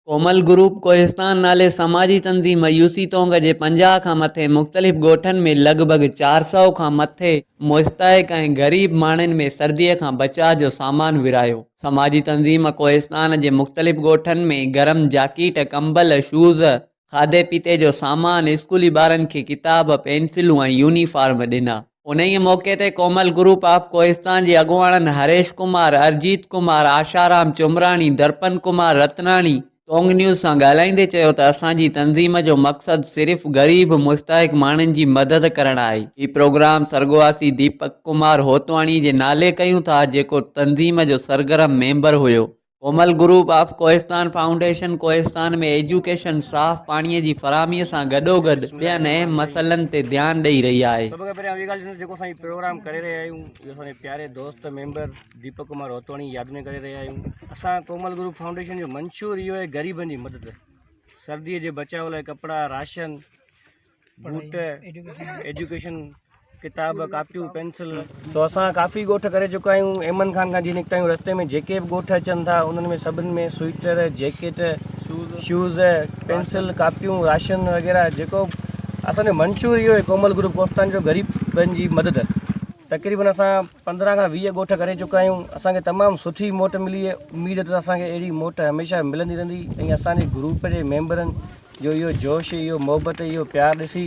Komal group Kohistan नाले समाजी तंज़ीम UC तोंग जे 50 खां मथे मुख़्तलिफ़ ॻोठनि में लॻभॻि 400 खां मथे मुस्तहिक़ ऐं ग़रीब माण्हुनि में सर्दीअ खां बचाव जो सामान विरहायो। समाजी तंज़ीम कोहिस्तान जे मुख़्तलिफ़ ॻोठनि में गरम जाकीट, कंबल, शूज़, खाधे पीते जो सामान, स्कूली ॿारनि खे किताब, पेंसिलूं ऐं यूनिफॉर्म ॾिना। उन ई मौक़े ते कोमल ग्रुप ऑफ कोहिस्तान जे अॻुवाणनि हरेश कुमार, अरजीत कुमार, आशाराम चुमराणी, दर्पन कुमार रतनाणी टोंग न्यूज़ सां ॻाल्हाईंदे चयो त असांजी तंज़ीम जो मक़सदु सिर्फ़ु ग़रीब मुस्तहिक़ माण्हुनि जी मदद करणु आहे। हीउ प्रोग्राम सरगवासी दीपक कुमार होतवाणी जे नाले कयूं था, जेको तंज़ीम जो सरगर्म मेंबर हुयो। Komal group of Kohistan foundation Kohistan में एजुकेशन, साफ़ पाणीअ जी फ़राहमीअ सां गॾोगॾु ॿियनि अहम मसइलनि ते ध्यानु ॾेई रही आहे। सब खां पहिरियों इहा ॻाल्हि जेको असां प्रोग्राम करे रहिया आहियूं, इहो असांजे प्यारे दोस्त मेंबर दीपक कुमार होतवाणी यादि में करे रहिया आहियूं। असां कोमल ग्रुप फाउंडेशन जो मंशूर इहो आहे ग़रीबनि जी मदद, सर्दीअ जे बचाव लाइ कपिड़ा, राशन, बूट, एजुकेशन, किताब, कापियूं, पेंसिल। तो असां काफ़ी ॻोठ करे चुका आहियूं। एमन खान खां जीअं निकिता आहियूं, रस्ते में जेके बि ॻोठ अचनि था उन्हनि में सभिनि में स्वेटर, जैकेट, शूज़, पेंसिल, कापियूं, राशन वग़ैरह जेको असांजो मंशूर इहो आहे कोमल ग्रुप कोहिस्तान जो ग़रीबनि जी मदद। तक़रीबन असां 15 खां 20 ॻोठ करे चुका आहियूं। असांखे तमामु सुठी मोट मिली आहे। उमेद त असांखे अहिड़ी मोट हमेशह मिलंदी रहंदी। ऐं असांजे ग्रुप जे मेंबरनि जो इहो जोश, इहो मोहबत, इहो प्यारु ॾिसी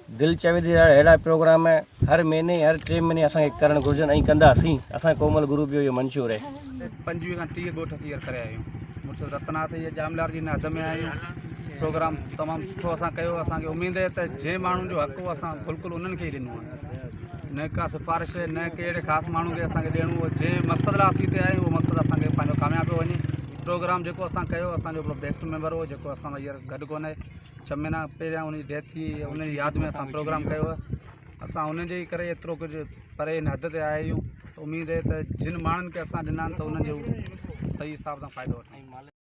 दिलि चवे थी अहिड़ा प्रोग्राम हर महीने, हर 3 महीने असांखे करणु घुरिजनि ऐं कंदासीं। असांजे कोमल ग्रुप जो इहो मंशूर आहे। 25 खां 30 ॻोठ असीं करे आहियूं। मुर्शिद रतनाथ जे जामलार जी हद में आहियूं। प्रोग्राम तमामु सुठो असां कयो। असांखे उमेद आहे त जंहिं माण्हुनि जो हक़ असां बिल्कुलु उन्हनि खे ई ॾिनो आहे। न का सिफ़ारिश, न कहिड़े ख़ासि माण्हू खे असांखे ॾियणो आहे। जंहिं मक़सद लाइ असीं हिते आहियूं उहो मक़सदु असांखे पंहिंजो कामयाबु वञे। प्रोग्राम जेको असां कयो, असांजो हिकिड़ो बेस्ट मेंबर हो जेको असां सां हींअर गॾु कोन्हे। 6 महीना पहिरियां उनजी डेथ थी, उनजी यादि में असां प्रोग्राम कयो आहे। असां उनजे करे एतिरो कुझु परे हिन हद ते आया आहियूं। उमेद आहे त जिन माण्हुनि खे असां ॾिना आहिनि त उन्हनि जो सही हिसाब सां फ़ाइदो वठूं।